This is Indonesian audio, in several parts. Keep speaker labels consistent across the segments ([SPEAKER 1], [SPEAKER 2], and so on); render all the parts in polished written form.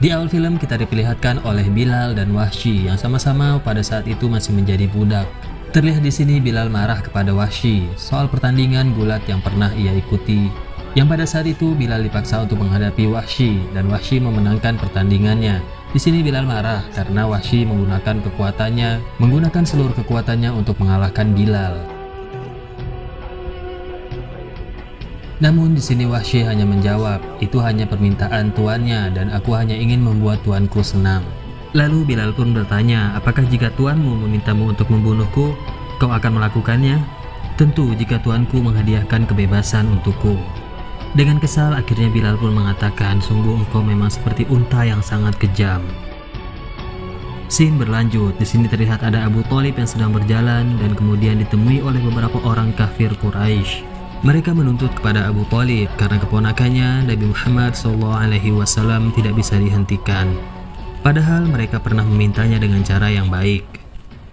[SPEAKER 1] Di awal film kita diperlihatkan oleh Bilal dan Wahsy yang sama-sama pada saat itu masih menjadi budak. Terlihat di sini Bilal marah kepada Wahsy soal pertandingan gulat yang pernah ia ikuti. Yang pada saat itu Bilal dipaksa untuk menghadapi Wahsy dan Wahsy memenangkan pertandingannya. Di sini Bilal marah karena Wahsy menggunakan seluruh kekuatannya untuk mengalahkan Bilal. Namun di sini Wahsy hanya menjawab, itu hanya permintaan tuannya dan aku hanya ingin membuat tuanku senang. Lalu Bilal pun bertanya, apakah jika tuanmu memintamu untuk membunuhku, kau akan melakukannya? Tentu jika tuanku menghadiahkan kebebasan untukku. Dengan kesal akhirnya Bilal pun mengatakan, sungguh engkau memang seperti unta yang sangat kejam. Scene berlanjut, di sini terlihat ada Abu Thalib yang sedang berjalan dan kemudian ditemui oleh beberapa orang kafir Quraisy. Mereka menuntut kepada Abu Thalib karena keponakannya Nabi Muhammad SAW tidak bisa dihentikan. Padahal mereka pernah memintanya dengan cara yang baik.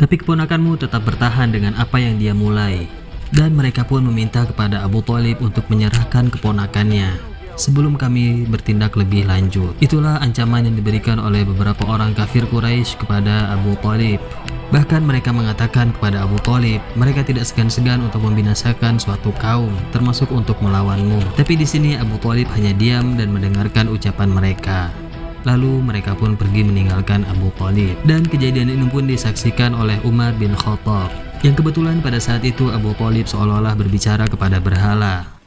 [SPEAKER 1] Tapi keponakanmu tetap bertahan dengan apa yang dia mulai. Dan mereka pun meminta kepada Abu Thalib untuk menyerahkan keponakannya sebelum kami bertindak lebih lanjut. Itulah ancaman yang diberikan oleh beberapa orang kafir Quraisy kepada Abu Thalib. Bahkan mereka mengatakan kepada Abu Thalib, mereka tidak segan-segan untuk membinasakan suatu kaum, termasuk untuk melawanmu. Tapi di sini Abu Thalib hanya diam dan mendengarkan ucapan mereka. Lalu mereka pun pergi meninggalkan Abu Thalib. Dan kejadian ini pun disaksikan oleh Umar bin Khattab, yang kebetulan pada saat itu Abu Thalib seolah-olah berbicara kepada berhala.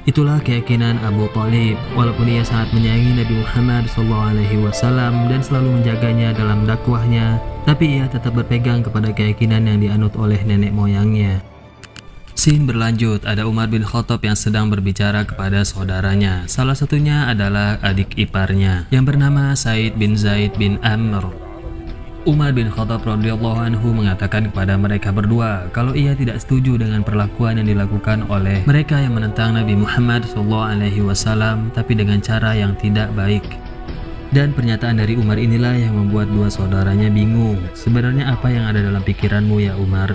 [SPEAKER 1] Itulah keyakinan Abu Thalib, walaupun ia sangat menyayangi Nabi Muhammad SAW dan selalu menjaganya dalam dakwahnya, tapi ia tetap berpegang kepada keyakinan yang dianut oleh nenek moyangnya. Scene berlanjut, ada Umar bin Khattab yang sedang berbicara kepada saudaranya. Salah satunya adalah adik iparnya yang bernama Said bin Zaid bin Amr. Umar bin Khattab radhiyallahu anhu mengatakan kepada mereka berdua kalau ia tidak setuju dengan perlakuan yang dilakukan oleh mereka yang menentang Nabi Muhammad SAW, tapi dengan cara yang tidak baik. Dan pernyataan dari Umar inilah yang membuat dua saudaranya bingung. Sebenarnya apa yang ada dalam pikiranmu ya Umar?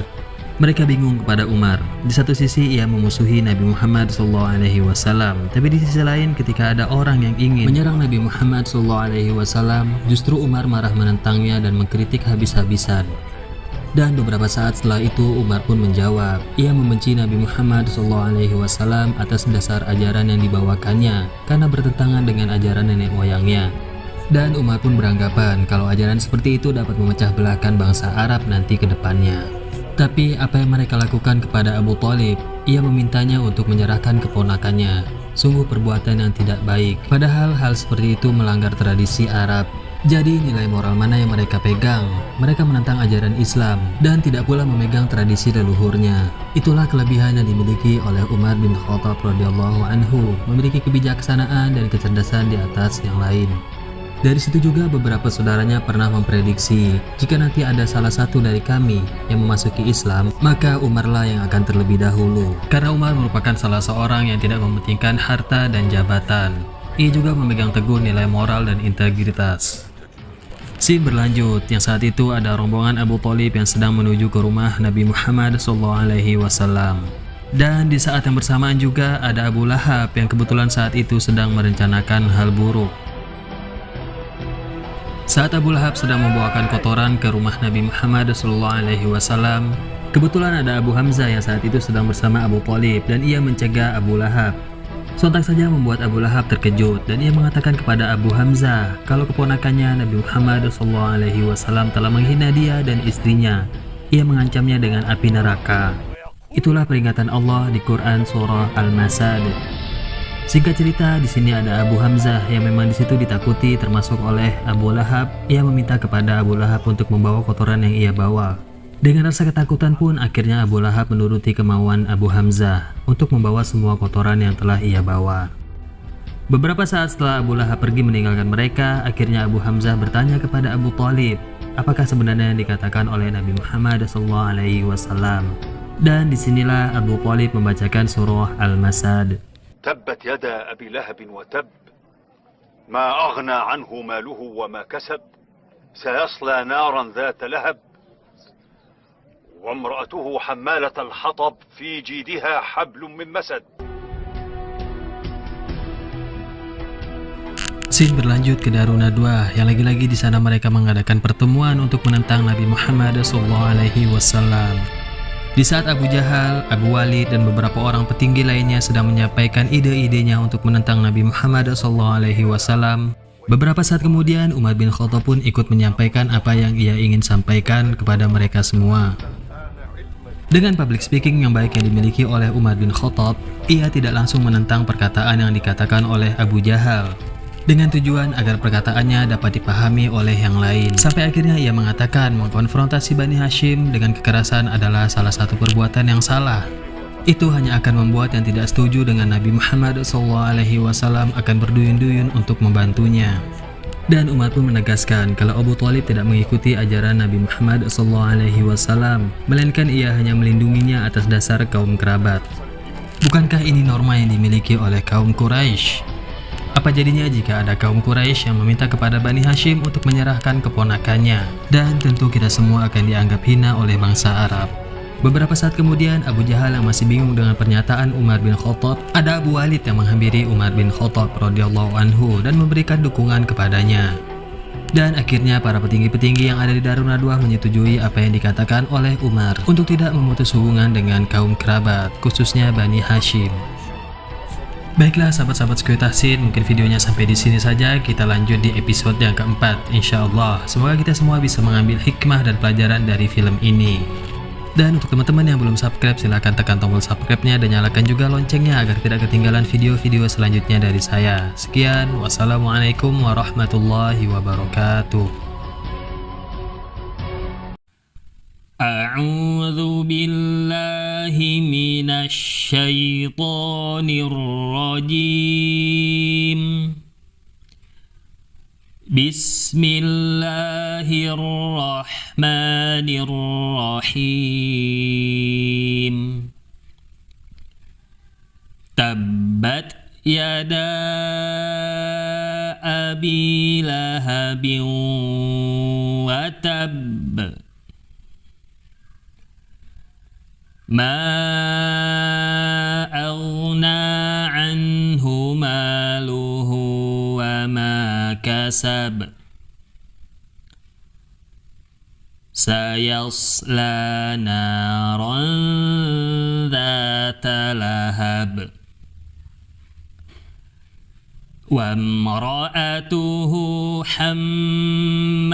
[SPEAKER 1] Mereka bingung kepada Umar. Di satu sisi ia memusuhi Nabi Muhammad SAW, tapi di sisi lain ketika ada orang yang ingin menyerang Nabi Muhammad SAW, justru Umar marah menentangnya dan mengkritik habis-habisan. Dan beberapa saat setelah itu Umar pun menjawab, ia membenci Nabi Muhammad SAW atas dasar ajaran yang dibawakannya karena bertentangan dengan ajaran nenek moyangnya. Dan Umar pun beranggapan kalau ajaran seperti itu dapat memecah belahkan bangsa Arab nanti ke depannya. Tapi apa yang mereka lakukan kepada Abu Thalib? Ia memintanya untuk menyerahkan keponakannya. Sungguh perbuatan yang tidak baik. Padahal hal seperti itu melanggar tradisi Arab. Jadi nilai moral mana yang mereka pegang? Mereka menentang ajaran Islam dan tidak pula memegang tradisi leluhurnya. Itulah kelebihan yang dimiliki oleh Umar bin Khattab radhiyallahu anhu, memiliki kebijaksanaan dan kecerdasan di atas yang lain. Dari situ juga beberapa saudaranya pernah memprediksi, jika nanti ada salah satu dari kami yang memasuki Islam, maka Umarlah yang akan terlebih dahulu. Karena Umar merupakan salah seorang yang tidak mementingkan harta dan jabatan. Ia juga memegang teguh nilai moral dan integritas. Scene berlanjut, yang saat itu ada rombongan Abu Thalib yang sedang menuju ke rumah Nabi Muhammad SAW. Dan di saat yang bersamaan juga ada Abu Lahab yang kebetulan saat itu sedang merencanakan hal buruk. Saat Abu Lahab sedang membawakan kotoran ke rumah Nabi Muhammad SAW, kebetulan ada Abu Hamzah yang saat itu sedang bersama Abu Thalib dan ia mencegah Abu Lahab. Sontak saja membuat Abu Lahab terkejut dan ia mengatakan kepada Abu Hamzah kalau keponakannya Nabi Muhammad SAW telah menghina dia dan istrinya. Ia mengancamnya dengan api neraka. Itulah peringatan Allah di Quran surah Al-Masad. Singkat cerita, di sini ada Abu Hamzah yang memang di situ ditakuti termasuk oleh Abu Lahab. Ia meminta kepada Abu Lahab untuk membawa kotoran yang ia bawa. Dengan rasa ketakutan pun akhirnya Abu Lahab menuruti kemauan Abu Hamzah untuk membawa semua kotoran yang telah ia bawa. Beberapa saat setelah Abu Lahab pergi meninggalkan mereka, akhirnya Abu Hamzah bertanya kepada Abu Thalib, apakah sebenarnya yang dikatakan oleh Nabi Muhammad SAW. Dan disinilah Abu Thalib membacakan surah Al-Masad.
[SPEAKER 2] تبت يدا أبي لهب وتب ما أغنى عنه ماله وما كسب سيصلى نارا ذات لهب وامرأته حمالة الحطب في جيدها حبل من مسد.
[SPEAKER 1] Scene berlanjut ke Darun Nadwah yang lagi-lagi di sana mereka mengadakan pertemuan untuk menentang Nabi Muhammad SAW. Di saat Abu Jahal, Abu Walid, dan beberapa orang petinggi lainnya sedang menyampaikan ide-idenya untuk menentang Nabi Muhammad SAW, beberapa saat kemudian Umar bin Khattab pun ikut menyampaikan apa yang ia ingin sampaikan kepada mereka semua. Dengan public speaking yang baik yang dimiliki oleh Umar bin Khattab, ia tidak langsung menentang perkataan yang dikatakan oleh Abu Jahal, dengan tujuan agar perkataannya dapat dipahami oleh yang lain. Sampai akhirnya ia mengatakan mengkonfrontasi Bani Hashim dengan kekerasan adalah salah satu perbuatan yang salah. Itu hanya akan membuat yang tidak setuju dengan Nabi Muhammad SAW akan berduyun-duyun untuk membantunya. Dan Umar pun menegaskan kalau Abu Thalib tidak mengikuti ajaran Nabi Muhammad SAW, melainkan ia hanya melindunginya atas dasar kaum kerabat. Bukankah ini norma yang dimiliki oleh kaum Quraisy? Apa jadinya jika ada kaum Quraisy yang meminta kepada Bani Hashim untuk menyerahkan keponakannya? Dan tentu kita semua akan dianggap hina oleh bangsa Arab. Beberapa saat kemudian, Abu Jahal yang masih bingung dengan pernyataan Umar bin Khattab, ada Abu Walid yang menghampiri Umar bin Khattab radhiyallahu anhu dan memberikan dukungan kepadanya. Dan akhirnya para petinggi-petinggi yang ada di Darun Nadwah menyetujui apa yang dikatakan oleh Umar untuk tidak memutus hubungan dengan kaum kerabat, khususnya Bani Hashim. Baiklah sahabat-sahabat Sekuritas Scene, mungkin videonya sampai di sini saja. Kita lanjut di episode yang keempat, insya Allah. Semoga kita semua bisa mengambil hikmah dan pelajaran dari film ini. Dan untuk teman-teman yang belum subscribe, silahkan tekan tombol subscribe-nya dan nyalakan juga loncengnya agar tidak ketinggalan video-video selanjutnya dari saya. Sekian, wassalamualaikum warahmatullahi wabarakatuh. أعوذ بالله من الشيطان الرجيم بسم الله الرحمن الرحيم تبت يدا أبي لهب وتب ما أغنى عنه ماله وما كسب سيصلى نارا ذات لهب وامرأته حمالة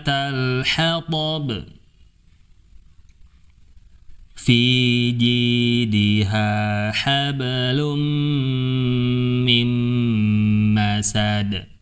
[SPEAKER 1] الحطب في جيدها حبل من مسد